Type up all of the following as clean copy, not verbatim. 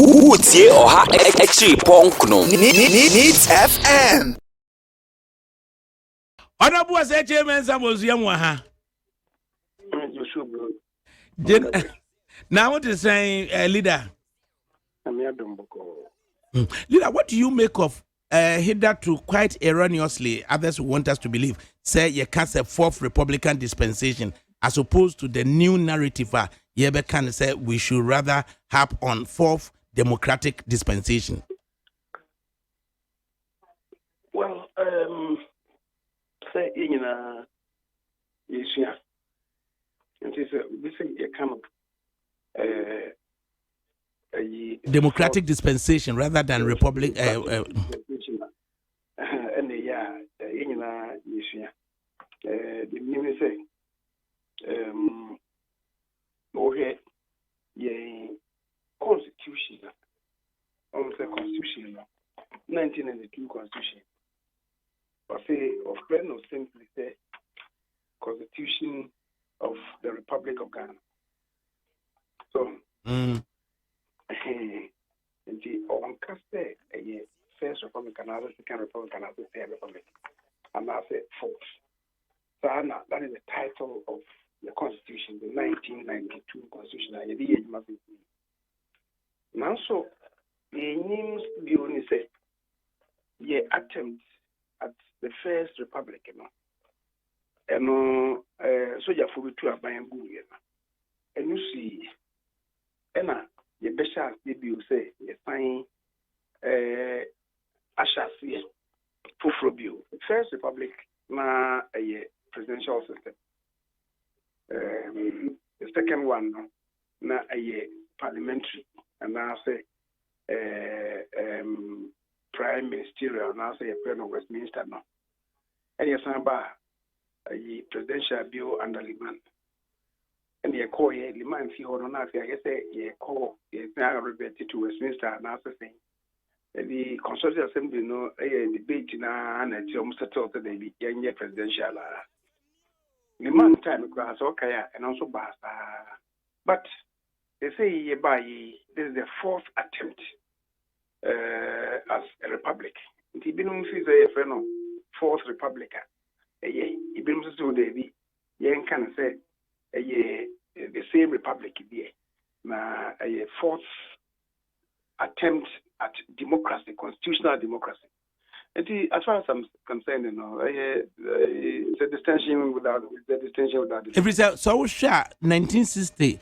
Utie oha echi ponkno. Needs FM. Honorable was Kyei Mensah Bonsu yamwa. Now what is saying, leader? Leader, what do you make of hitherto quite erroneously, others want us to believe, say you can't say fourth Republican dispensation as opposed to the new narrative you can say we should rather have on fourth democratic dispensation? Well, say in Asia, and this is a kind of democratic dispensation rather than republic. And yeah, in Asia, the name say, okay, yeah, constitution, almost a constitution, 1992 constitution. Or say, of friend or simply say, Constitution of the Republic of Ghana. So, the on say a first Republic and other second Republic and other third Republic, and I say fourth. So that is the title of the Constitution, the 1992 Constitution. Now, so the names be only say, yeah, attempt at the first Republic, and so you have to buy and go, and you see, and you better you say, you find Ashasi Fufrobio, first Republic, na a presidential system. The second one, na a parliamentary, and now say prime ministerial, now say a president of Westminster now. And yes, a presidential bill under Liman. And you call ye Liman see or not, I guess ye call it's now reverted to Westminster and also saying the Constitutional Assembly no a debate and it's almost settled the young presidential Liman time class okay and also basta. But they say ye by this is the fourth attempt as a republic. The Binum is a friend fourth republic. It belongs to the young can say the same republic here. Now a fourth attempt at democracy, constitutional democracy. And as far as I'm concerned, it's a distinction without the If it's so sure 1960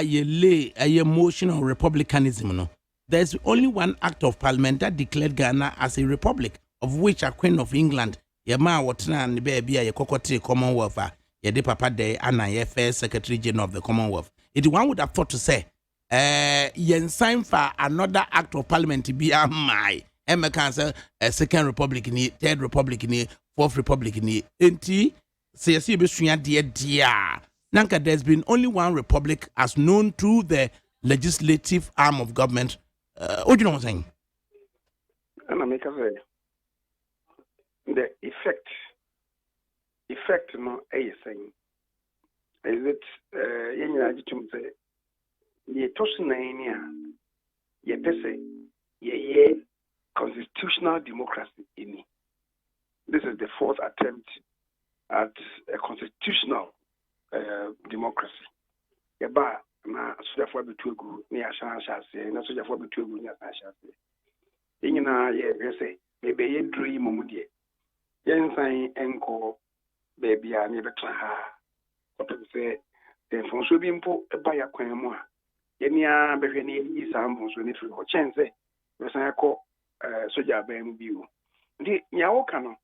you lay a motion of republicanism, no. There's only one act of parliament that declared Ghana as a republic, of which a Queen of England, Yama Watana and the baby, a Cocotte Commonwealth, Yadi Papa Day, and I first Secretary General of the Commonwealth. It one would have thought to say, yen sign for another act of parliament to be a my Emma Cancer, a second republic in it, third republic in it, fourth republic in it, NT, CSC dear. Nanka, there's been only one republic as known through the legislative arm of government. What do you know what I'm saying? And I make a say the effect no a saying is it say ye tosnania ye pese ye constitutional democracy in this is the fourth attempt at a constitutional democracy. Yeba na sojafoɔ betuegu ne ahyɛnhyɛase na sojafoɔ betuegu ne ahyɛnhyɛase nyinaa yɛ sɛ bebe yɛ duro yi mu deɛ yɛnsan nkɔ baabi a ne bɛtena ha ɔpɛ sɛ mfonso bi mpo ba yɛ kwan mu a yɛne a bɛhwɛ ne yɛyi saa mfonso ne firi hɔ kyɛn sɛ bɛsan kɔ soja aban mu bio nti nea woka no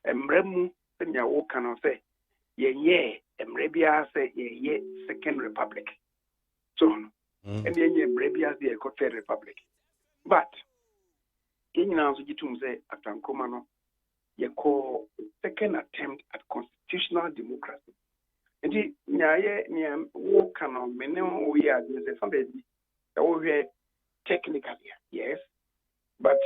mmara mu sɛ nea woka no sɛ yɛnyɛ mmara biara sɛ yɛyɛ second republic so and yɛnyɛ mmara biara sɛ yɛkɔ third republic but yɛnyinaa nso gye tom sɛ atankroma no yɛkɔ second attempt at constitutional democracy nti nea woka no mene woyɛ adwene sɛ fa baabi ɛwohwɛ technically yes but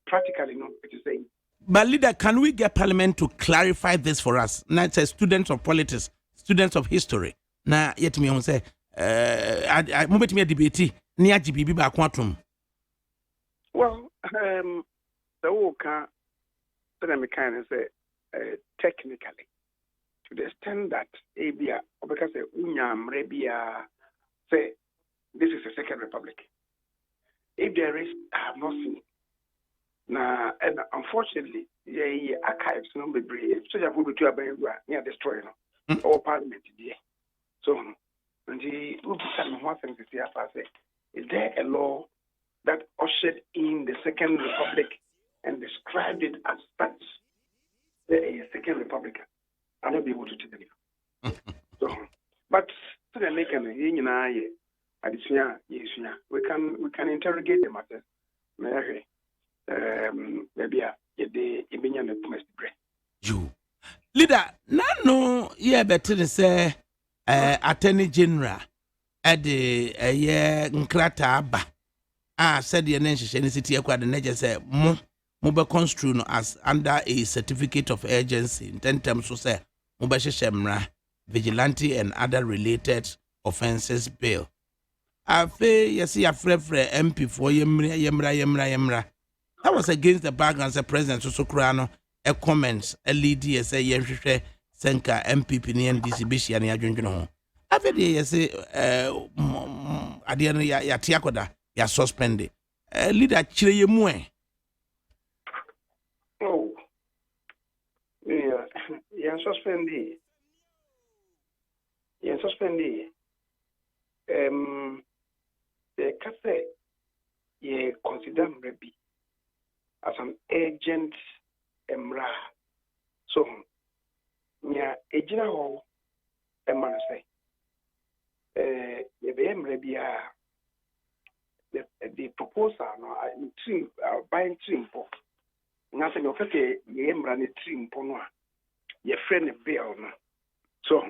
practically no it is saying. But leader, can we get Parliament to clarify this for us? Now it says students of politics, students of history. Now yet me on say, I move me a debate. ni agye bibi ba ko atom. Well, the work that I'm kind of say technically, to the extent that ABA, because Unyam Rebia say this is a second republic. If there is, I have not seen. Now, and unfortunately, the archives no be brave. So you put to a near destroy or parliament. So, and the one thing to say, is there a law that ushered in the Second Republic and described it as such? The Second Republic. I'll not be able to tell you. So, but to the make we can interrogate the matter. Maybe You leader, no, yeah, better say Attorney General at the nkrata aba. Said the nation city acquired the nature say mo construe as under a certificate of urgency in terms of say mo shemra vigilante and other related offences bill. Afe yesi afrefre MP for yemra. That was against the background the president so krano a comments a lead say yehwehwe senka MPP ni NDC bishia ni adwendwene ho. Afe de yesi ade no ya tiakoda ya suspended. Leader chire ye mu Oh, yeah, suspended. Yeah, suspended. The cafe, yeah, consider maybe as an agent, emra. So, yeah, agent ho, emra say, the emra the proposal no trim buying trim for na say no fete ye emra ne trim po no a ye friend bill no so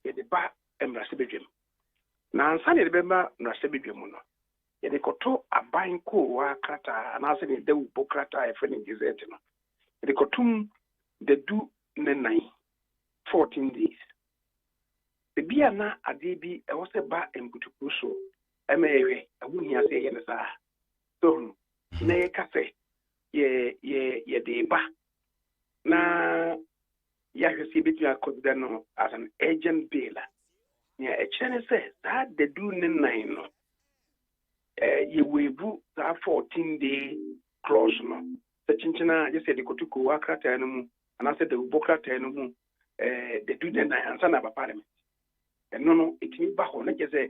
ye the ba emra se bedwem na ansa ne be ma na se bedwem no ye de koto aban ko wa krata na say ne de wo krata ye friend gazette no ye de kotum de du ne 14 days the bia na ade bi e wo se ba embutuku so emewe abunia say ye na so na ye cafe ye de ba na ya hwesi bitu consider no as an agent bill ya e chene say that the do ne nine no ye webu that 14-day clause no the chinchina just say the kotuko wakrata no mu and I said the bokrata no mu the do ne nine answer na ba parliament and no it me ba ho na je say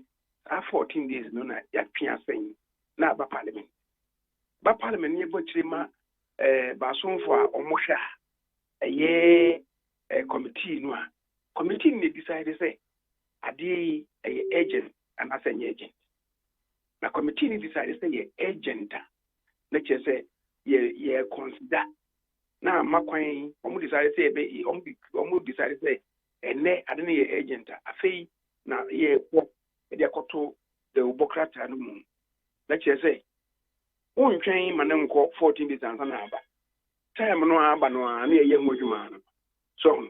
14 days no na ya twia sen na ba parliament ye bo chirima ba sonfo a omohwa ye committee no a committee ne decide say ade agent and as an agent na committee ne decide say ye agent na che say ye consider na makwan omo decide say be omo decide say ene ade ne ye agent afei na ye ko e akoto the ubokrata no mu na che say won twen manenko 14 days ansa na aba time no aba no a na ye modwuma no so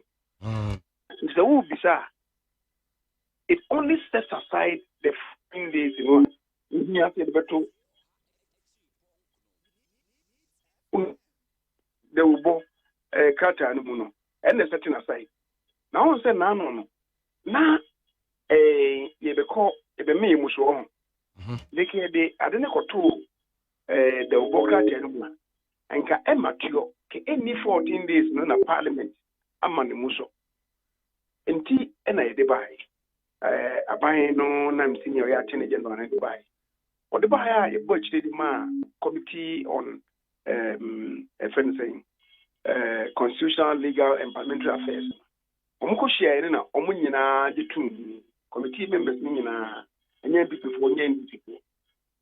so who bisa it only sets aside the 14 days you have to beto the ubo krata no mu no and the setting aside now on say na no na ye be call e be me muso ho deke de ade ne koto the ubokrata no mu anka ematio ke any 14 days no na parliament amane muso enti na ye de bai aban no na msini ya atene general na de bai o de bai a ye bochire di ma committee on constitutional legal and parliamentary affairs omko share na omo nyina de tun committee members ni nyina anya NPP for nya NPP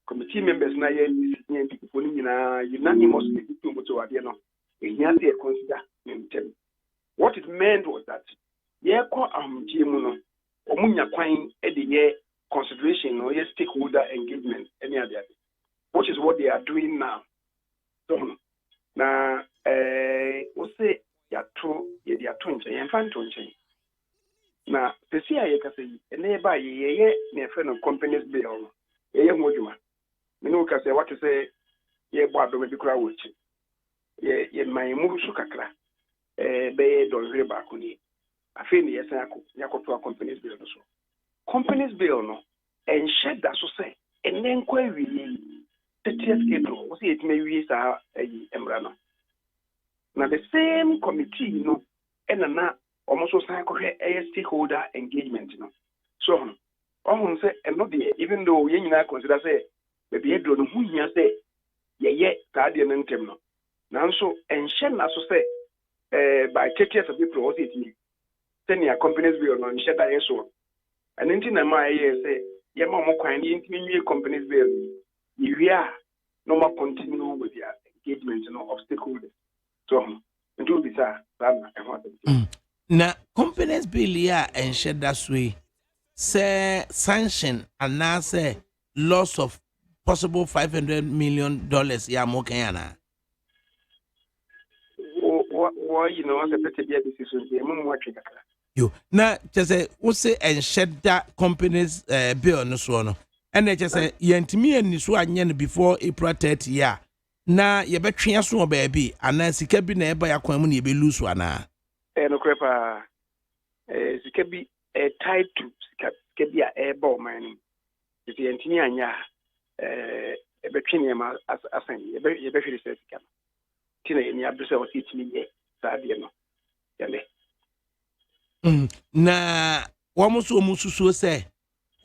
committee members na ye nya NPP for ni nyina unanimously de tun boto wade no ehia se consider them. What it meant was that ye ko amjimu no omunya kwan e de ye consideration or ye stakeholder engagement any other, which is what they are doing now. So na we say ya to ye dia to nche ye fan to nche na pesi aye ka say ene ba ye ne fe no companies bill ye moduma look at what to say, yeah, but maybe crowd which, yeah, my move kakra, be don't read back on it. I feel yes, I could to a company's bill also. Company's bill no, and shed that so say, and then query 30th April, was it may use our embrano. Now the same committee, you know, and almost a stakeholder engagement, you know. So, say, and not the even though you consider say, maybe you don't know who you say, yeah, guardian and temno. Now, so, and Shen also say, by 30th of April, was it me? Then your companies will not shed that so. And in my say, yeah, Mamma, in companies will, you are no more continue with your engagement, you know, of stakeholders. So, it will be that. Now, companies bill ya and shed that way. Say sanction and now say loss of possible $500 million ya mokayana. Why you know the better decision the mum watching You now just say we say and shed that companies bill no so no. And they just say yentimi and so anyen before April 30 ya. Na ye betwe so baby ana sika bi na eba ya kwan mu na ye be lose wana. No crepa sika bi tied to sika bi a eba o man. If yentimi anya betwe ne ma asan ye be hwere sika. Tina ye ni abisa o titimi ye saade no. Yale. Na wamuso mususu say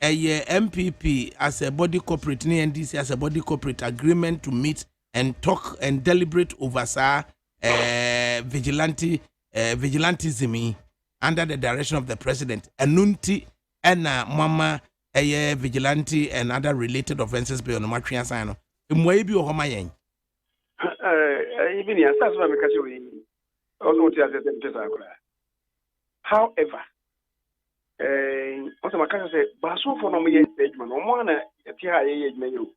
NPP as a body corporate NDC as a body corporate agreement to meet and talk and deliberate over vigilantism under the direction of the president. Anunti and mama vigilante and other related offenses bill no matria sign. Mwebi o homa yen. Even yes, that's what I say. Also, what you said. However, also my cousin said, "Basu for no me engagement. No one at here you.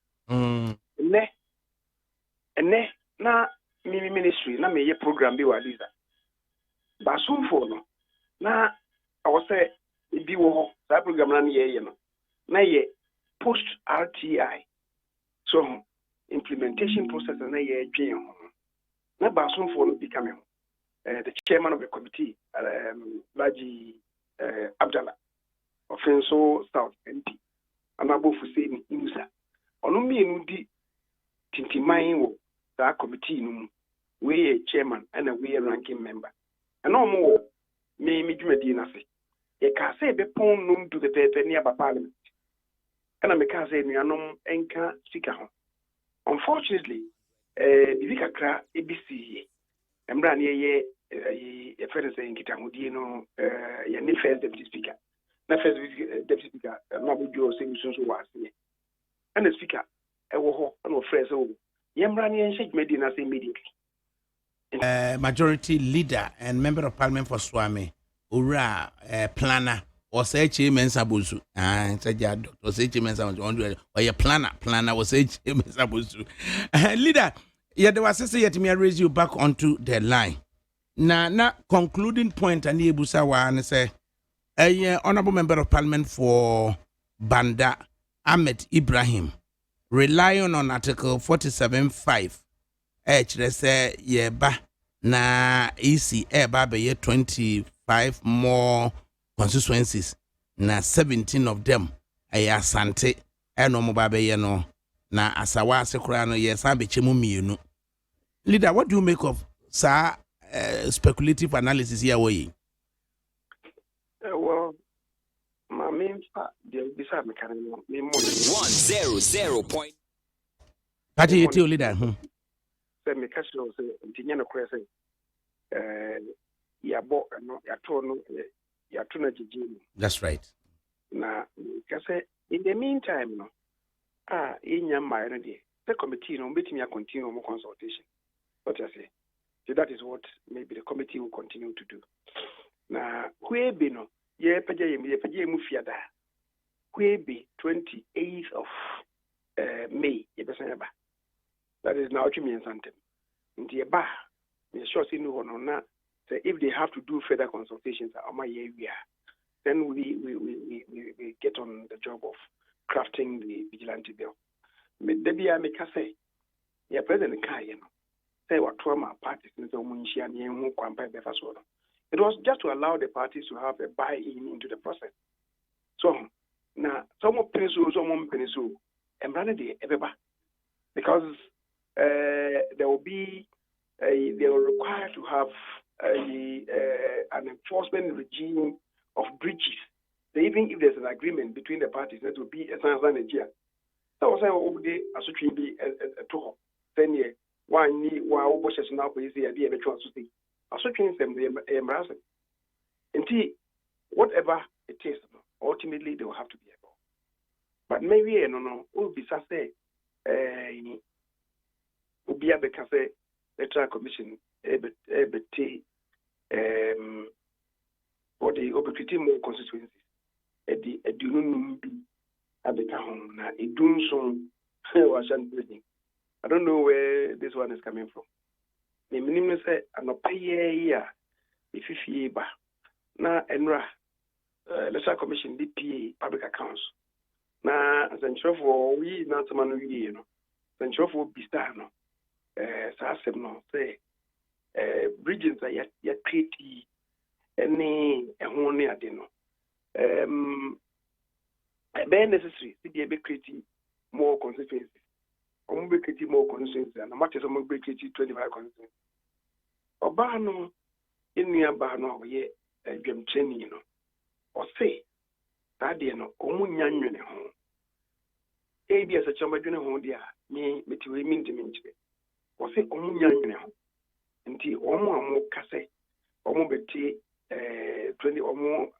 Ne na me ministry na me program bi wa Lisa. Basu for no na I was say bi wo ho that program na ye no. Na ye post RTI. So implementation process na ye dwen ho. Na Basu for no become the chairman of the committee, Laji Abdallah, of Fenso South NP, and Abu Hussein Musa. Ono me nudi tintimain wo that committee no we a chairman and we a ranking member. And no more me dwumadi na se. E ka se be pon num to the pepe near parliament. And I make say nuanom enka sika ho. Unfortunately, bibi kakra ABC Embrani ye first saying Kitamudi no ye first deputy speaker. Na first deputy speaker Mabujo saying so was here. And the speaker ewo no fresh so Yembrani and shake Medina say immediately. Majority leader and member of parliament for Swami Ura planner or say Kyei Mensah Bonsu. Said ya doctor say Kyei Mensah Bonsu or your planner was say Kyei Mensah Bonsu. Leader, yeah, there was say yet me raise you back onto the line. Na concluding point and Ebusa and say a honorable member of parliament for Banda Ahmed Ibrahim relying on article 47.5 let's say yeah ba na EC ba be 25 more constituencies na 17 of them asante no mo ba be no na asawa asekura no yes an be chemu mienu. Leader, what do you make of speculative analysis here way? Well, my main part beside me can me more 100 point. That is your leader. Say me catch you say ntinya no kure say ya bo no ya to no ya to na jiji. That's right. Na say in the meantime no inya mai no dey the committee no betimi continue more consultation. What I say. So that is what maybe the committee will continue to do. Now, Kwebe no, ye paje mu fiada. Kwebe 28th of May, ye besanya ba. That is now to me and something. Nti ba, me sure see no one na say if they have to do further consultations on my area, then we get on the job of crafting the Vigilante Bill. me debia me ka say ya president ka ye no say what trauma parties in so munchia ne hu kwampa be fa so no. It was just to allow the parties to have a buy-in into the process. So now some peninsula, some peninsula, and brand the everybody because there will be they are required to have an enforcement regime of breaches. So even if there's an agreement between the parties, that will be a Nigeria. So I say over the association be a two. Then yeah, one need one bushes now for easy idea of society. Associations them they embrace it. Until whatever it is, ultimately they will have to be able. But maybe no, will be say will be able to say electoral commission or the opportunity more constituencies. The do not be at the town now. It do so. I don't know where this one is coming from. The minimum say an opaya if you ba na enra electoral commission DPA public accounts na central for we na tamanu we no central for bista no sasem no say bridges are ya create any ehun ne ade no very necessary to be able to create more constituencies. I'm be create more constituencies and much as I'm be create 25 constituencies. Oba no enu aba no ye dwam training no o say that dey no omunya nwene ho e bi asa chamba dwene ho dia me metiwe mindimi nchire o say omunya nwene ho nti omo amo kase omo beti 20 omo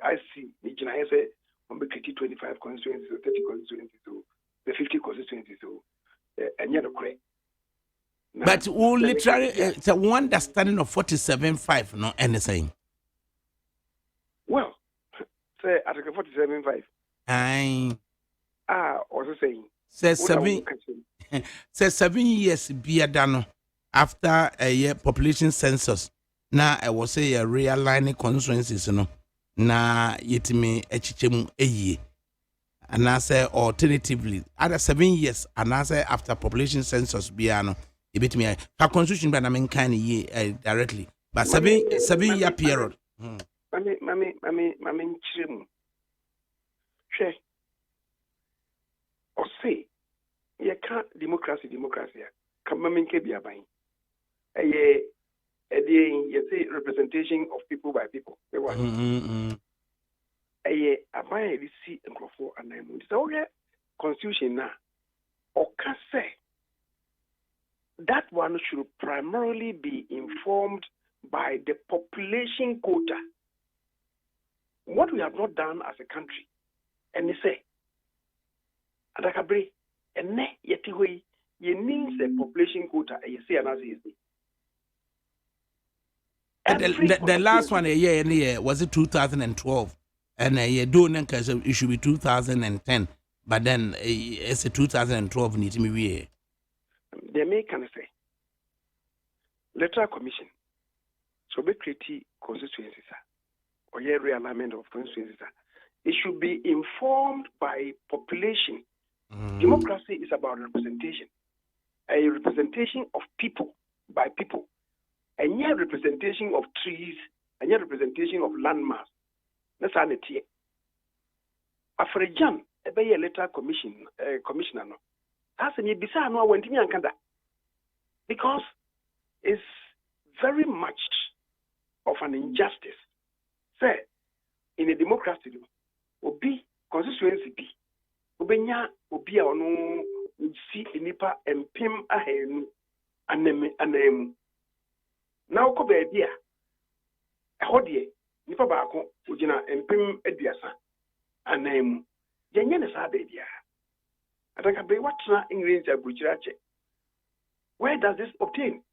I see the Jina say on be 25 constituencies, 30 constituencies, so the 50 constituencies, so and yet correct. But we literally it's a one understanding of 47.5, no anything. Well, say Article 47.5. I also saying says 7 years be done after a year population census. Now I was say a realigning constituencies, you know. Na yetimi echichemu eye and I say alternatively other 7 years and I say after population census biano e betimi a constitution by na men kind ye directly but 7 year period mami chiremu hwe o say ye ka democracy ka mami nke bia ban you say representation of people by people. I see and I so constitution now. Or can say that one should primarily be informed by the population quota. What we have not done as a country, and they say, Adakabre, and ne yetiwe, you need the population quota, and you say another is the last one a year was it 2012 and a year doing it should be 2010 but then it's a 2012 need to be they may kind of say electoral commission so be create constituencies or realignment of constituencies it should be informed by population. Democracy is about representation, a representation of people by people. And yet representation of trees, and yet representation of landmass. That's how it is. After a jam, a bay electoral commissioner no. As a bisa no went in Yankanda. Because it's very much of an injustice. Say, in a democracy, obi constituency be obenya obi a ono si nipa empem ahenu anemu. Now, ko baby a hodie nipa baako ugina empem aduasa anam yenye ne sa baby a ataka be watna English abuchirache. Where does this obtain?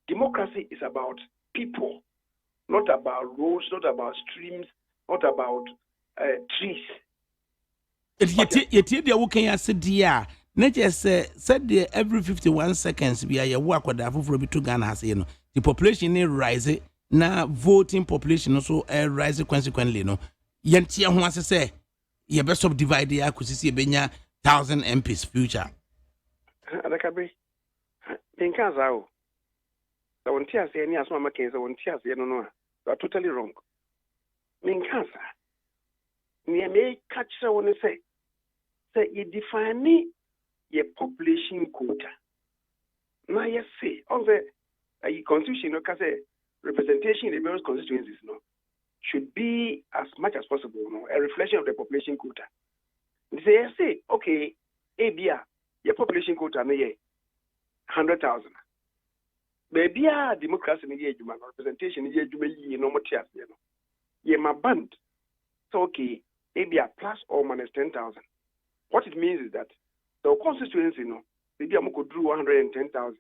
Democracy is about people, not about roads, not about streams, not about trees. Yet you can say dear nature said every 51 seconds be a work with the for to Ghana has the population is rising now voting population also rising consequently no yentia ho ase say ye be subdivide ya kusisi benya 1,000 MPs future. Adakabe. Think how. The one tears any as Mama Kings, the one tears, you know, you are totally wrong. Cancer. Near me catch someone say you define me your population quota. Now, yes, say, all the constitution, say, representation in the various constituencies should be as much as possible, a reflection of the population quota. They say, okay, ABA, your population quota may 100,000. Maybe democracy in the representation in the no material, my band. So, okay, ABA plus or minus 10,000. What it means is that the constituency, maybe I could do 110,000.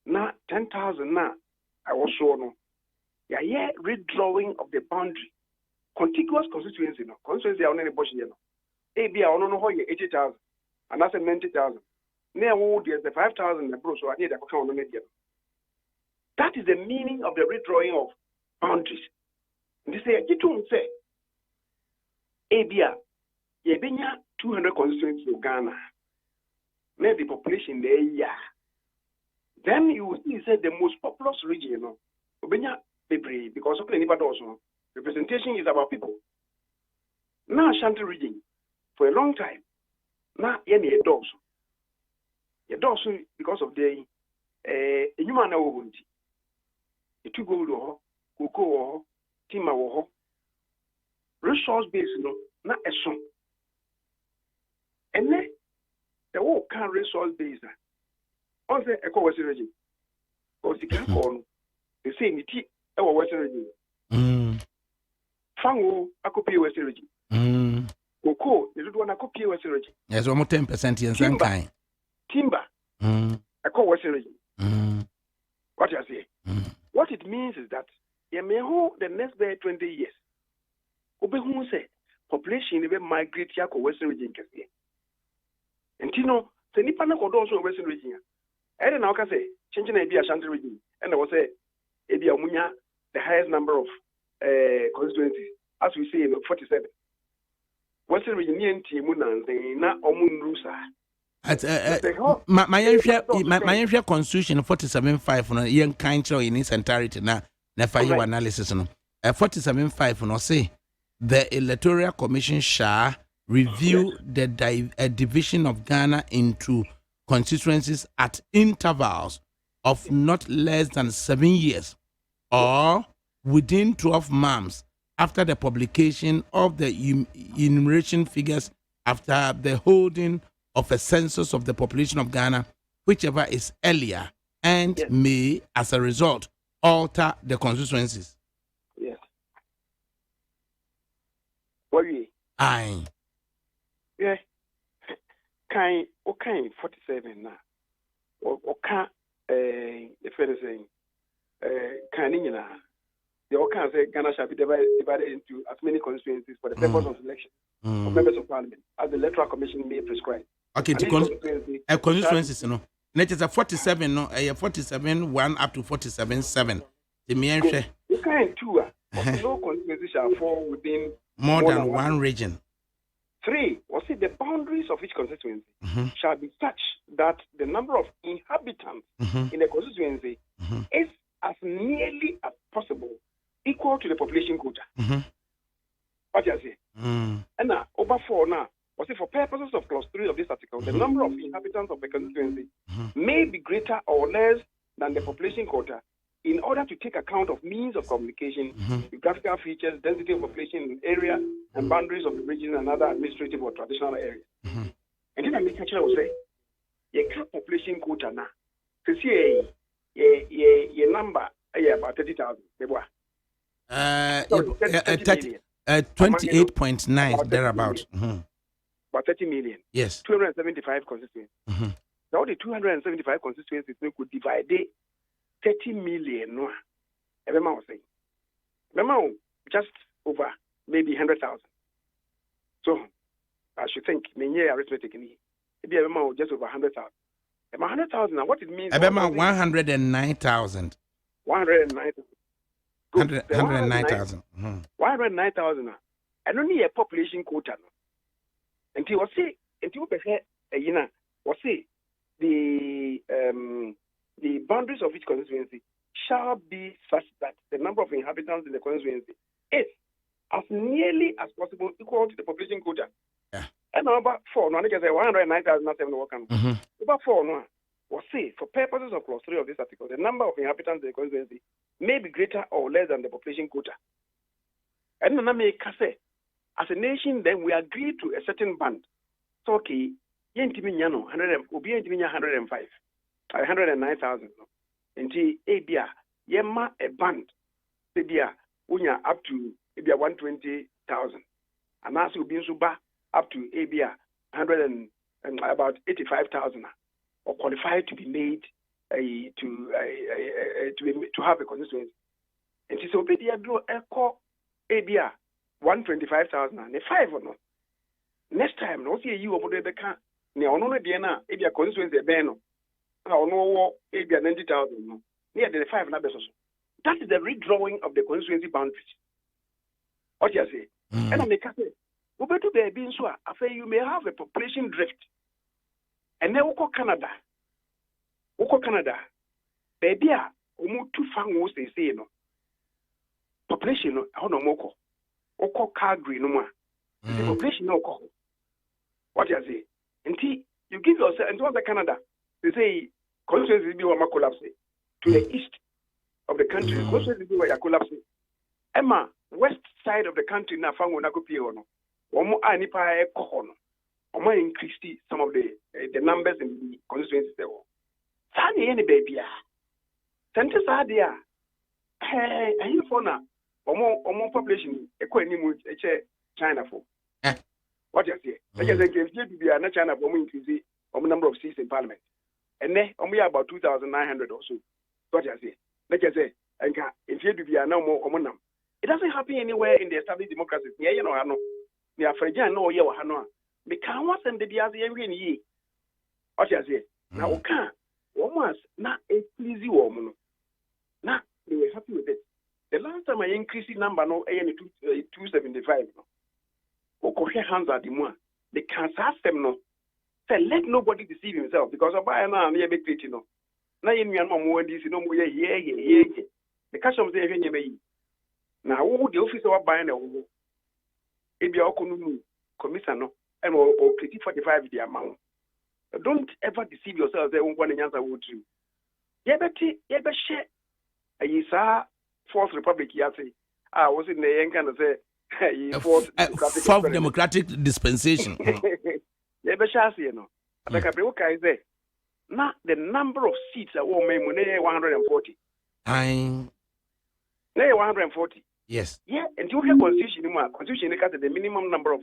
Now, 10,000 now, I was sure, yeah, redrawing of the boundary. Contiguous constituency, constituency on any bush, ABA, I don't know how you 80,000, and that's 90,000. Now, there's the 5,000, so I need a count on it. That is the meaning of the redrawing of boundaries. They say, you don't say, ABA, you 200 constituencies in Ghana. Maybe the population there, yeah. Then you will see say the most populous region, because of anybody also representation is about people. Now Ashanti region for a long time. Now any dogs. Your dogs because of the human won't. It took go cocoa tima resource base not a song. And then the whole can resource base. On the Eco Western region, or the Cancon, the same tea, our Western region. Fango, a copy Western region. Cocoa, the little one, a copy Western region. Yes, almost 10% in some kind. Timber, a co Western region. What you say? What it means is that you may hold the next 20 years. Who say population will migrate to Western region. And the Nipana Kodoso Western region. I don't know, I say, changing a Ashanti region, and I was say, Amunya, the highest number of constituencies, as we say, 47. Western region, Timunan, they not Omun Rusa. My constitution 47.5 no young kind in its entirety na for your analysis no 47.5 no say the electoral commission shall review the division of Ghana into constituencies at intervals of not less than 7 years or within 12 months after the publication of the enumeration figures after the holding of a census of the population of Ghana, whichever is earlier, and may, as a result, alter the constituencies. Yes. What are you? Aye. Yeah. Kind 47 now. Or if anything, kind the Okan say Ghana shall be divided into as many constituencies for the purpose of election of members of parliament, as the electoral commission may prescribe. Okay, a constituencies, Net is a 47, 47 1 up to 47 7. The mere you can't two. No constituency shall fall within more than one region. 3, or see the boundaries of each constituency shall be such that the number of inhabitants in the constituency is as nearly as possible equal to the population quota. What you say? And now, over 4 now, or say for purposes of clause 3 of this article, the number of inhabitants of the constituency may be greater or less than the population quota in order to take account of means of communication, geographical features, density of population in area, and boundaries of the region and other administrative or traditional areas. And then I make a will say, your population quota now, to see a number about 30,000. 28.9 thereabout. About 30 million. Yes. 275 constituencies. Now the 275 constituencies we could divide 30 million. No, everyone was saying. Remember, just over maybe 100,000. So I should think, arithmetic in maybe everyone just over 100,000. 100,000. Now what it means? About 109,000. 109,000. 109,000. 109,000. And only a population quota. And he was say if you prefer, or say the boundaries of each constituency shall be such that the number of inhabitants in the constituency is as nearly as possible equal to the population quota. Yeah. And number 4, no, I can say 109,007 workers. Number 4, no, or say for purposes of clause 3 of this article, the number of inhabitants in the constituency may be greater or less than the population quota. And then I may say, as a nation, then we agree to a certain band. So, okay, yentiminyano 105, 109,000. Until ABA, yema a band, ABA, unya up to ABA 120,000. And as you be suba up to ABA 100 and about 85,000 or qualified to be made to have a constituency. And so ABA do echo ABA 125,000 and 5 or not. Next time, no see you over the can. Near no Diana, ABA constituency beno. No, ABA 90,000 no. Near the 5 numbers. That is the redrawing of the constituency boundaries. What you say? And I make a say, over to the Binswa, after you may have a population drift. And then Oko Canada. Baby, too far was they say no. Population no, no moko. Oko Calgary no more. The population no ko. What you say? Until you give yourself, and to Canada, they say constituency be one collapse to the east of the country. Constituency be one collapse. Emma, west side of the country na fango na kopie ono. Omo anipa e kohono. Omo increase some of the numbers in the constituencies there. Sani any baby ya. Sente sadia. Hey, ayi for na omo population ekwa ni mu eche China for. What you say? Like I said, if you are not China for increase number of seats in parliament. And then we are about 2,900 or so. What you say? Like I say, if you are now more omonam. It doesn't happen anywhere in the established democracies. Yeah, you know, I know. We are fragile, no, yeah, I know. We can't want them to be as every year. What you say? Now, we can't. Almost not a pleasy woman. Now, they were happy with it. The last time I increased the number, no, 275. Okay, hands at the one. They can't ask them, no. Say, let nobody deceive himself because of by now, I'm a bit, you know. Now, you know, more this, you know, more, yeah. The cash of the now, who the officer of buying a woman? If you are commissioner and or 45 the amount. Don't ever deceive yourself. They won't want to answer what you. Yeah, but share. I saw Fourth Republic. I was in the end kind of say fourth democratic dispensation. Yeah, but share, you know. Like I say, now the number of seats are 140. 140. Yes. Yeah, and you have constitution the minimum number of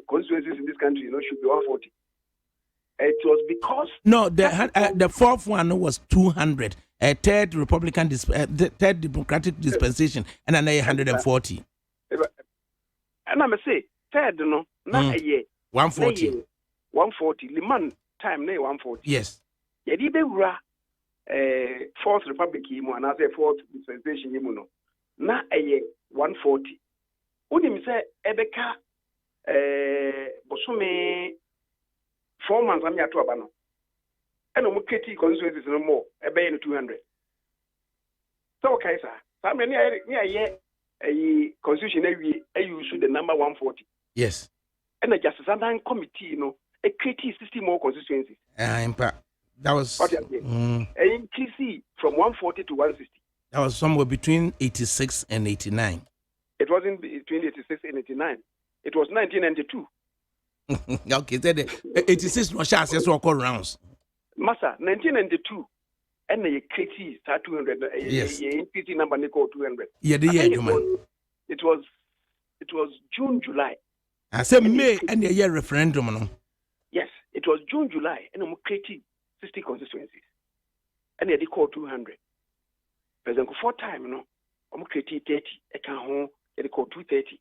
constituencies in this country, should be 140. It was because the fourth one was 200. A third the third democratic dispensation, and another 140. And I'm say third, no, not a year. 140. 140. Liman time, 140. Yes. Yedi be fourth republic and as a fourth dispensation no. Na eye 140. Unim say ebeka bosome 4 months am ya to aba no. E no mo keti constituencies no more ebe no 200. So okay sir. Sa me ni aye constitution e use the number 140. Yes. And the justice and committee e create 60 more constituencies. That was increase from 140 to 160. That was somewhere between 86 and 89. It wasn't between 86 and 89. It was 1992. Okay, then 86 was just rounds. Massa, 1992. And the KT start 200. Yes. NPP number called 200. Yeah, it was June, July. I said May and the year referendum. No? Yes, it was June, July, and I'm creating 60 constituencies. And they called 200. President 4 time, I'm creating 30. I can't hold, they called 230.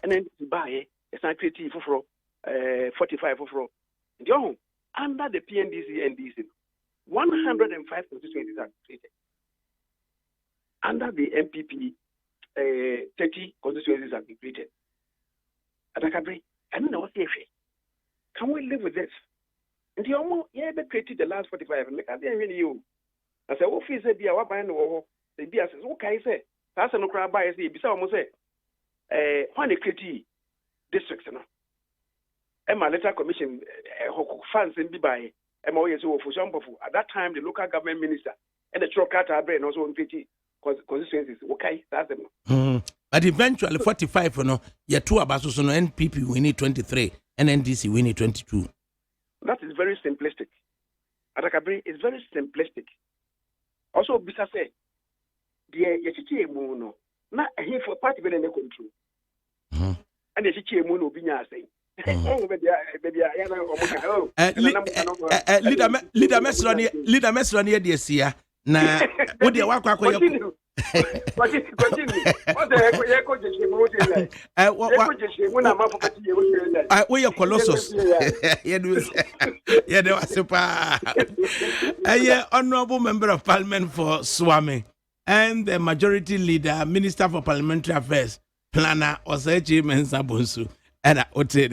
And then to buy it's not creating for 45 for. Under the PNDC and DC, 105 constituencies are created. Under the NPP, 30 constituencies have been created. And I can bring, and then I was here. can we live with this? And the almost created the last 45. Like I didn't really you. I said, what fees be our buying or the beer says, okay, say, that's no crab by say, besides almost say, when they create districts, you know. And my letter commission, funds in Dubai, and more years for example, at that time, the local government minister and the Trocata brain also on 50 constituencies, okay, that's them. But eventually, 45, you know, you're two about so NPP, we need 23, and NDC, we need 22. That is very simplistic. Atakabri is very simplistic. Also, bisa say, the Yachichi Muno, not a hint for party when they control. And the Yachichi Muno Binya say, leader Mesrani, dear Sia. Now, what do you want? Continue. What the heck? We are Colossus. Yeah, there was a honorable member of parliament for Swami and the majority leader, Minister for Parliamentary Affairs, Planner Kyei Mensah Bonsu, and I would say